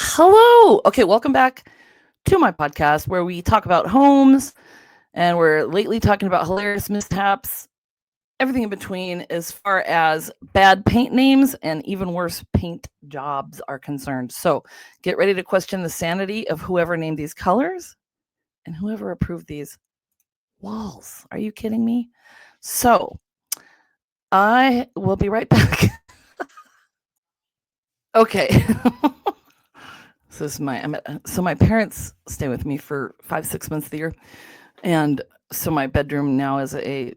Hello. Okay, welcome back to my podcast where we talk about homes and we're lately talking about hilarious mishaps, everything in between as far as bad paint names and even worse paint jobs are concerned. So get ready to question the sanity of whoever named these colors and whoever approved these walls. Are you kidding me? So I will be right back. Okay. So my parents stay with me for 5-6 months of the year, and so my bedroom now is a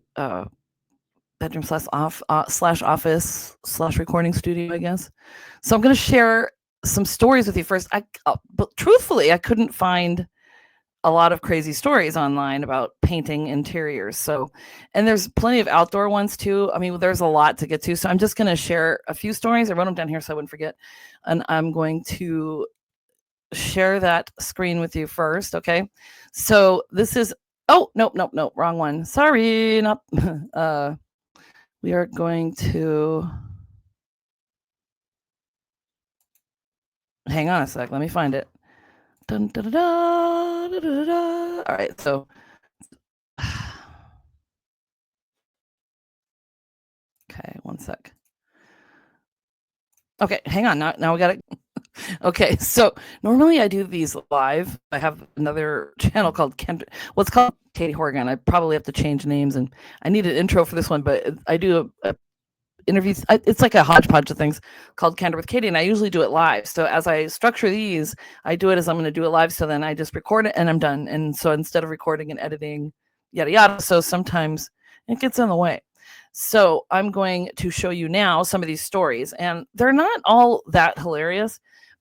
bedroom slash office slash recording studio, I guess. So I'm going to share some stories with you first. But truthfully, I couldn't find a lot of crazy stories online about painting interiors. So, and there's plenty of outdoor ones too. I mean, there's a lot to get to. So I'm just going to share a few stories. I wrote them down here so I wouldn't forget, and I'm going to share that screen with you first. Okay. So this is, oh, nope, wrong one. Sorry. Not, we are going to, hang on a sec. Let me find it. Dun, da, da, da, da, da, da. All right. So, okay, one sec. Okay, hang on. Now we got it. Okay, so normally I do these live. I have another channel called it's called Katie Horgan. I probably have to change names, and I need an intro for this one, but I do interviews. It's like a hodgepodge of things called Candor with Katie, and I usually do it live. So as I structure these, I do it as I'm going to do it live. So then I just record it and I'm done. And so instead of recording and editing, yada yada, so sometimes it gets in the way. So I'm going to show you now some of these stories, and they're not all that hilarious,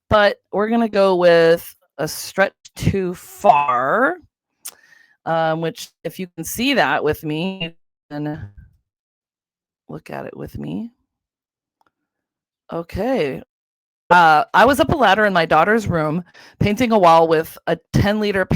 but we're going to go with a stretch too far, which if you can see that with me, then look at it with me. Okay. I was up a ladder in my daughter's room painting a wall with a 10-liter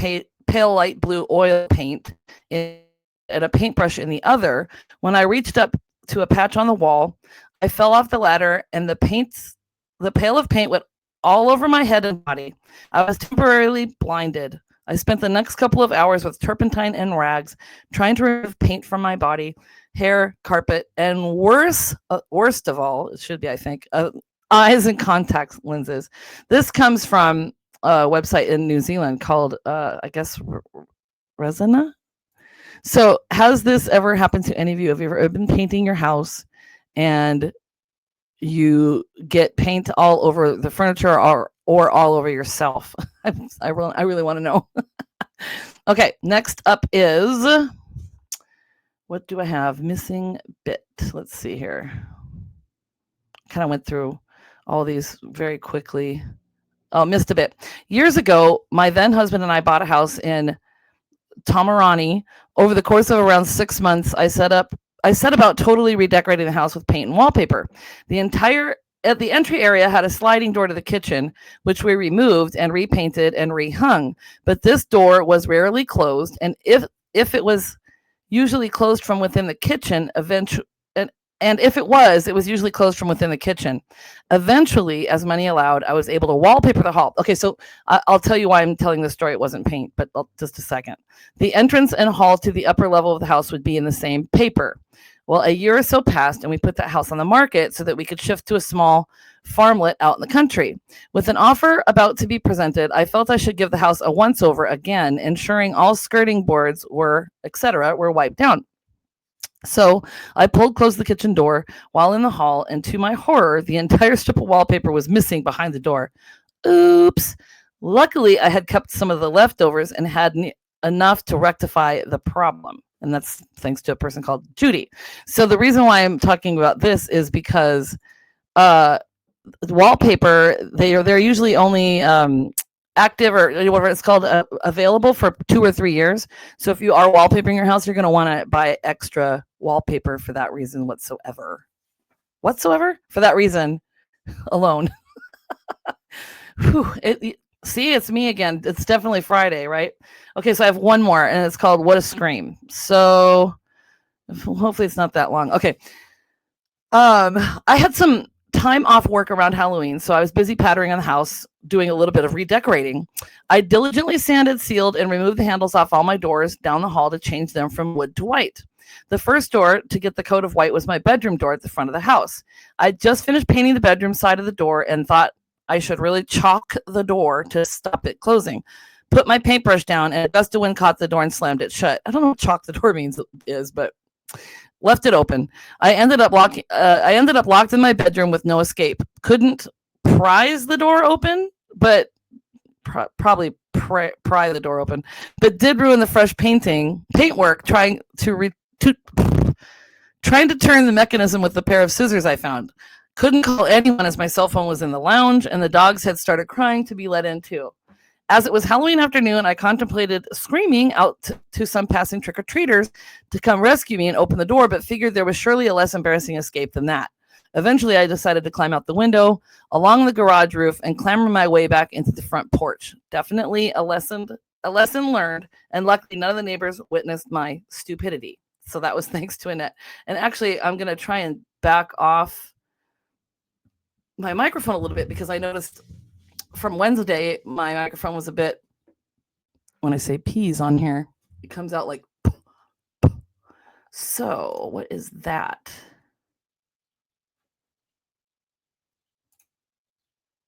pale light blue oil paint and a paintbrush in the other. When I reached up to a patch on the wall, I fell off the ladder and the pail of paint went all over my head and body. I was temporarily blinded. I spent the next couple of hours with turpentine and rags trying to remove paint from my body, hair, carpet, and worst of all, it should be, I think, eyes and contact lenses. This comes from a website in New Zealand called, I guess, Resina. So has this ever happened to any of you? Have you ever been painting your house and you get paint all over the furniture or all over yourself? I really want to know. Okay, next up is, what do I have? Missing bit. Let's see here. Kind of went through all these very quickly. Oh, missed a bit. Years ago, my then husband and I bought a house in Tamarani. Over the course of around 6 months, I set about totally redecorating the house with paint and wallpaper. The entry area had a sliding door to the kitchen, which we removed and repainted and rehung. But this door was rarely closed, and if it was usually closed from within the kitchen, and if it was usually closed from within the kitchen. Eventually, as money allowed, I was able to wallpaper the hall. Okay, so I'll tell you why I'm telling this story. It wasn't paint, but just a second. The entrance and hall to the upper level of the house would be in the same paper. Well, a year or so passed, and we put that house on the market so that we could shift to a small farmlet out in the country. With an offer about to be presented, I felt I should give the house a once-over again, ensuring all skirting boards were wiped down. So I closed the kitchen door while in the hall, and to my horror, the entire strip of wallpaper was missing behind the door. Oops. Luckily, I had kept some of the leftovers and had enough to rectify the problem. And that's thanks to a person called Judy. So the reason why I'm talking about this is because wallpaper, they're usually only active, or whatever it's called, available for 2 or 3 years. So if you are wallpapering your house, you're going to want to buy extra wallpaper for that reason whatsoever. For that reason alone. See, it's me again. It's definitely Friday, right? Okay, so I have one more, and it's called What a Scream. So hopefully it's not that long. Okay. I had some time off work around Halloween, so I was busy pattering on the house, doing a little bit of redecorating. I diligently sanded, sealed, and removed the handles off all my doors down the hall to change them from wood to white. The first door to get the coat of white was my bedroom door at the front of the house. I just finished painting the bedroom side of the door and thought I should really chalk the door to stop it closing. Put my paintbrush down, and a gust of wind caught the door and slammed it shut. I don't know what chalk the door means but left it open. I ended up locked in my bedroom with no escape. Couldn't prise the door open, but probably pry the door open. But did ruin the fresh paintwork trying to turn the mechanism with the pair of scissors I found. Couldn't call anyone as my cell phone was in the lounge, and the dogs had started crying to be let in too. As it was Halloween afternoon, I contemplated screaming out to some passing trick-or-treaters to come rescue me and open the door, but figured there was surely a less embarrassing escape than that. Eventually, I decided to climb out the window, along the garage roof, and clamber my way back into the front porch. Definitely a lesson learned, and luckily none of the neighbors witnessed my stupidity. So that was thanks to Annette. And actually, I'm going to try and back off my microphone a little bit because I noticed from Wednesday, my microphone was a bit, when I say peas on here, it comes out like, so what is that?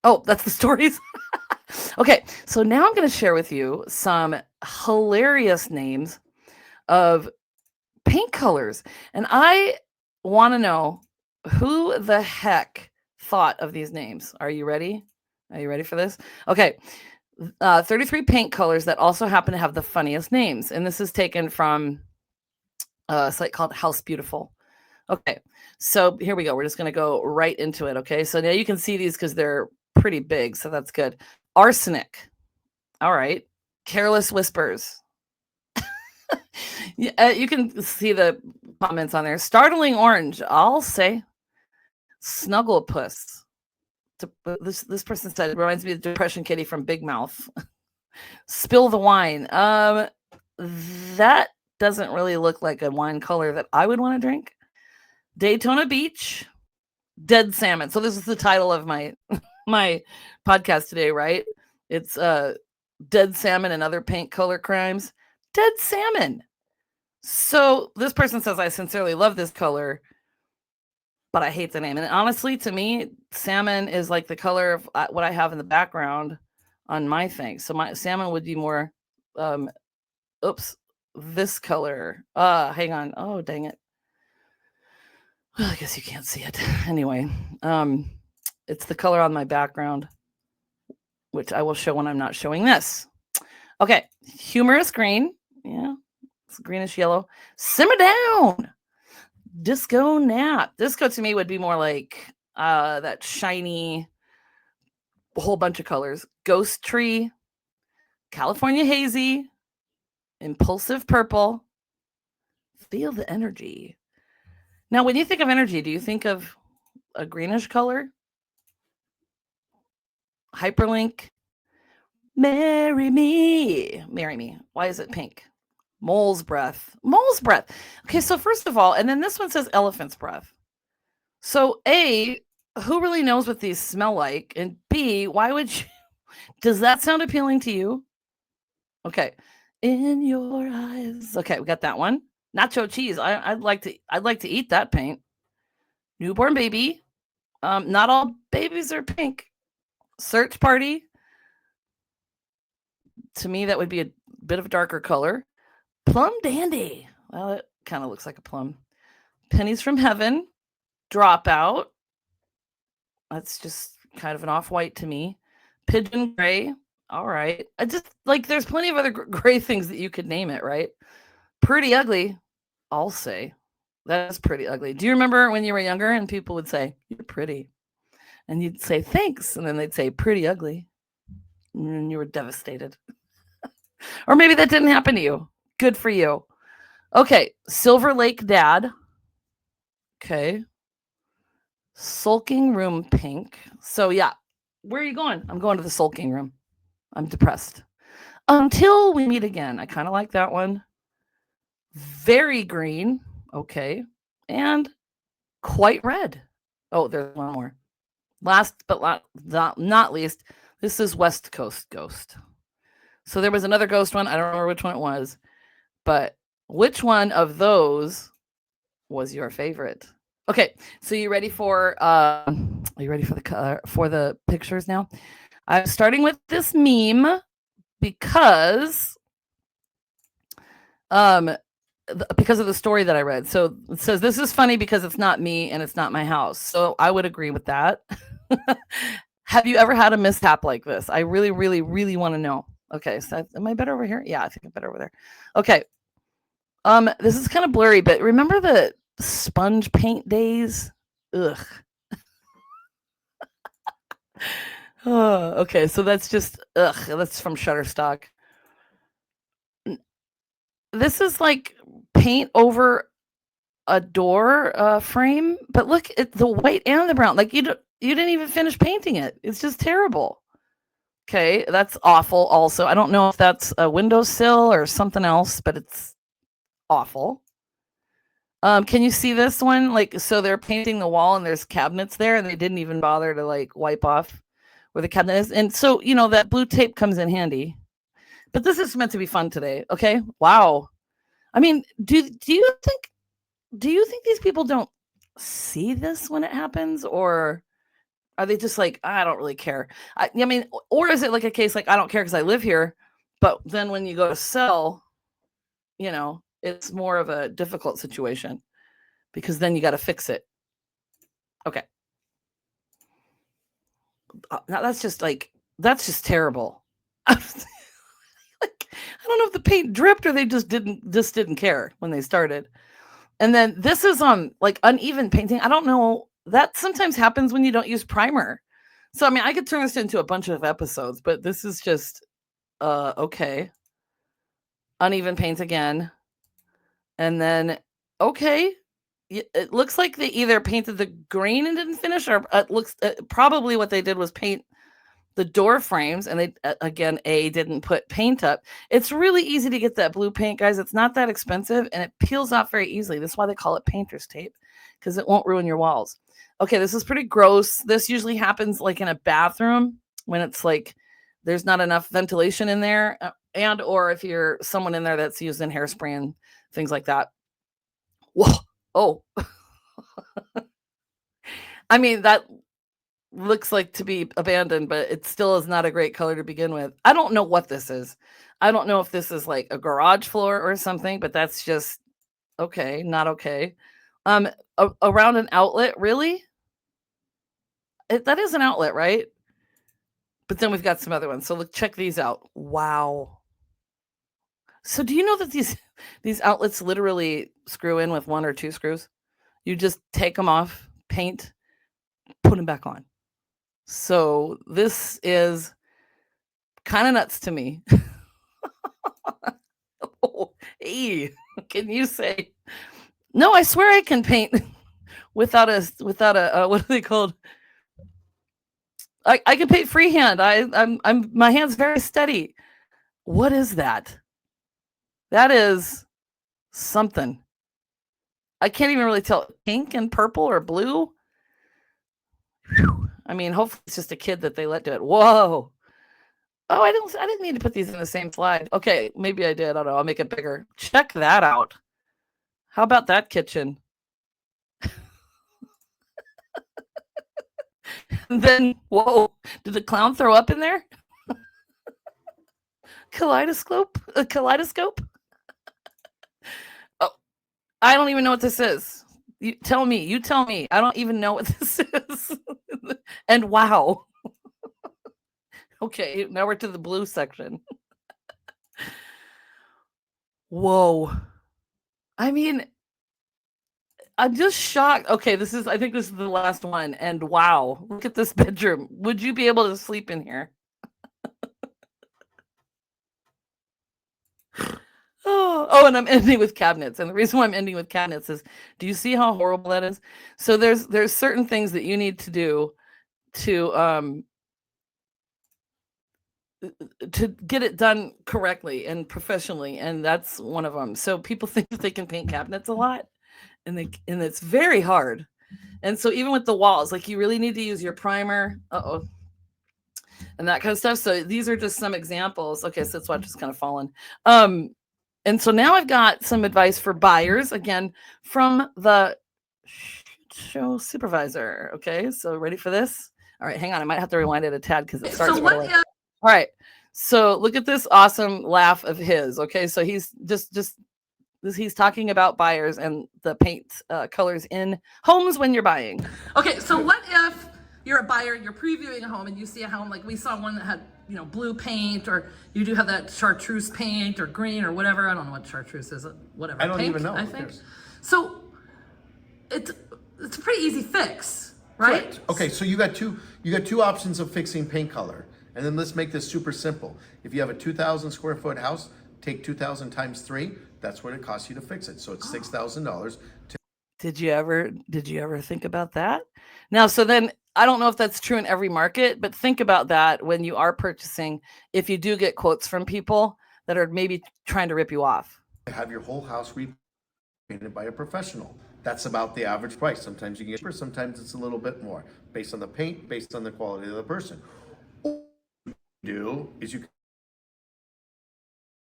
Oh, that's the stories. Okay, so now I'm going to share with you some hilarious names of paint colors. And I want to know who the heck thought of these names. Are you ready? Are you ready for this? Okay. 33 paint colors that also happen to have the funniest names. And this is taken from a site called House Beautiful. Okay. So here we go. We're just going to go right into it. Okay. So now you can see these because they're pretty big. So that's good. Arsenic. All right. Careless Whispers. You can see the comments on there. Startling Orange. I'll say Snugglepuss. This person said it reminds me of Depression Kitty from Big Mouth. Spill the Wine. That doesn't really look like a wine color that I would want to drink. Daytona Beach. Dead Salmon. So this is the title of my podcast today, right? It's Dead Salmon and Other Paint Color Crimes. Dead Salmon. So this person says, I sincerely love this color, but I hate the name. And honestly, to me, salmon is like the color of what I have in the background on my thing. So my salmon would be more, this color. Hang on. Oh, dang it. Well, I guess you can't see it. Anyway, it's the color on my background, which I will show when I'm not showing this. Okay. Humorous green. Yeah. It's greenish yellow. Simmer Down. Disco Nap. Disco to me would be more like that shiny whole bunch of colors. Ghost Tree, California Hazy, Impulsive Purple. Feel the Energy. Now, when you think of energy, do you think of a greenish color? Hyperlink. Marry Me. Marry Me. Why is it pink? Mole's Breath. Mole's Breath. Okay, so first of all, and then this one says Elephant's Breath. So A, who really knows what these smell like? And B, why would you? Does that sound appealing to you? Okay. In Your Eyes. Okay, we got that one. Nacho cheese. I'd like to eat that paint. Newborn Baby. Not all babies are pink. Search Party. To me, that would be a bit of a darker color. Plum Dandy. Well, it kind of looks like a plum. Pennies from Heaven. Dropout. That's just kind of an off-white to me. Pigeon Gray. All right. I just like there's plenty of other gray things that you could name it, right? Pretty Ugly. I'll say. That's pretty ugly. Do you remember when you were younger and people would say, "You're pretty," and you'd say, "Thanks," and then they'd say, "Pretty ugly," and you were devastated. Or maybe that didn't happen to you. Good for you. Okay. Silver Lake Dad. Okay. Sulking Room Pink. So yeah. Where are you going? I'm going to the sulking room. I'm depressed. Until We Meet Again. I kind of like that one. Very Green. Okay. And Quite Red. Oh, there's one more. Last but not least, this is West Coast Ghost. So there was another ghost one. I don't remember which one it was, but which one of those was your favorite? Okay, so are you ready for the pictures now? I'm starting with this meme because um because of the story that I read. So it says this is funny because it's not me and it's not my house. So I would agree with that. Have you ever had a mishap like this? I really, really, really want to know. Okay, so am I better over here? Yeah, I think I'm better over there. Okay. This is kind of blurry, but remember the sponge paint days? Ugh. Oh, okay, so that's just ugh. That's from Shutterstock. This is like paint over a door frame, but look at the white and the brown. Like you didn't even finish painting it. It's just terrible. Okay, that's awful. Also, I don't know if that's a windowsill or something else, but it's awful. Can you see this one? Like, so they're painting the wall and there's cabinets there, and they didn't even bother to like wipe off where the cabinet is. And so, that blue tape comes in handy. But this is meant to be fun today. Okay. Wow. I mean, do you think these people don't see this when it happens, or are they just like, I don't really care? I mean, or is it like a case like I don't care because I live here, but then when you go to sell, it's more of a difficult situation because then you got to fix it. Okay, now that's just terrible. Like, I don't know if the paint dripped or they just didn't care when they started. And then this is like uneven painting. I don't know. That sometimes happens when you don't use primer. So I mean, I could turn this into a bunch of episodes, but this is just okay. Uneven paint again. And then okay. It looks like they either painted the green and didn't finish, or it looks probably what they did was paint the door frames, and they again didn't put paint up. It's really easy to get that blue paint, guys. It's not that expensive and it peels off very easily. That's why they call it painter's tape, because it won't ruin your walls. Okay, this is pretty gross. This usually happens like in a bathroom when it's like there's not enough ventilation in there, and or if you're someone in there that's using hairspray and things like that. Whoa. Oh. I mean, that looks like to be abandoned, but it still is not a great color to begin with. I don't know what this is. I don't know if this is like a garage floor or something, but that's just okay, not okay. Around an outlet, really? That is an outlet, right? But then we've got some other ones. So look, check these out. Wow. So do you know that these outlets literally screw in with one or two screws? You just take them off, paint, put them back on. So this is kind of nuts to me. Oh, hey, can you say no? I swear I can paint without a what are they called? I can paint freehand. I'm my hand's very steady. What is that? That is something. I can't even really tell. Pink and purple or blue. Whew. I mean, hopefully it's just a kid that they let do it. Whoa. Oh, I didn't mean to put these in the same slide. Okay, maybe I did. I don't know. I'll make it bigger. Check that out. How about that kitchen? And then, whoa, did the clown throw up in there? Kaleidoscope? A kaleidoscope? Oh, I don't even know what this is. You tell me. I don't even know what this is. And wow. Okay, now we're to the blue section. Whoa. I mean, I'm just shocked. Okay, I think this is the last one. And wow, look at this bedroom. Would you be able to sleep in here? Oh, and I'm ending with cabinets. And the reason why I'm ending with cabinets is, do you see how horrible that is? So there's certain things that you need to do to get it done correctly and professionally, and that's one of them. So people think that they can paint cabinets a lot, and it's very hard. And so even with the walls, like you really need to use your primer. And that kind of stuff. So these are just some examples. Okay, so this watch is kind of fallen. And so now I've got some advice for buyers, again, from the show supervisor. Okay, so ready for this? All right, hang on. I might have to rewind it a tad because it starts. So what? All right. So look at this awesome laugh of his. Okay, so he's he's talking about buyers and the paint colors in homes when you're buying. Okay, so what if you're a buyer, you're previewing a home, and you see a home like we saw one that had, you know, blue paint, or you do have that chartreuse paint or green or whatever. I don't know what chartreuse is. Whatever. I don't even know. I think. So it's a pretty easy fix, right? Correct. Okay, so you got two options of fixing paint color, and then let's make this super simple. If you have a 2,000 square foot house, take 2,000 times 3. That's what it costs you to fix it. So it's $6,000. Did you ever think about that? Now, so then I don't know if that's true in every market, but think about that when you are purchasing, if you do get quotes from people that are maybe trying to rip you off. Have your whole house repainted by a professional. That's about the average price. Sometimes you can get cheaper, sometimes it's a little bit more based on the paint, based on the quality of the person. What you do is you can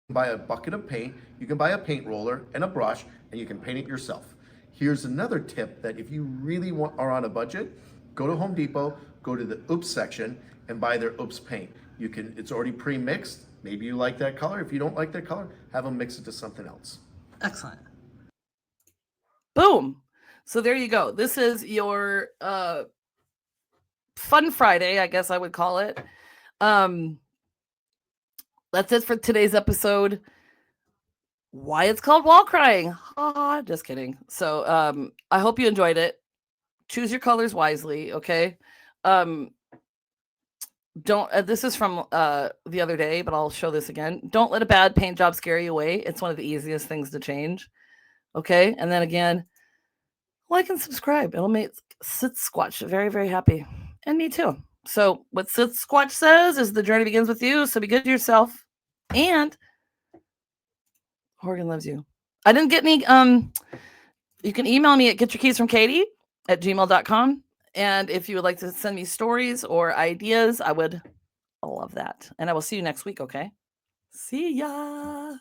buy a bucket of paint, you can buy a paint roller and a brush, and you can paint it yourself. Here's another tip that if you really are on a budget, go to Home Depot, go to the Oops section, and buy their Oops paint. It's already pre-mixed. Maybe you like that color. If you don't like that color, have them mix it to something else. Excellent. Boom. So there you go. This is your Fun Friday, I guess I would call it. That's it for today's episode. Why it's called wall crying. Just kidding. So I hope you enjoyed it. Choose your colors wisely, okay? This is from the other day, but I'll show this again. Don't let a bad paint job scare you away. It's one of the easiest things to change. Okay? And then again, like and subscribe. It'll make Sit Squatch very, very happy. And me too. So what Sit Squatch says is the journey begins with you. So be good to yourself. And Horgan loves you. I didn't get any. You can email me at getyourkeysfromkatie@gmail.com. And if you would like to send me stories or ideas, I would love that. And I will see you next week, okay? See ya.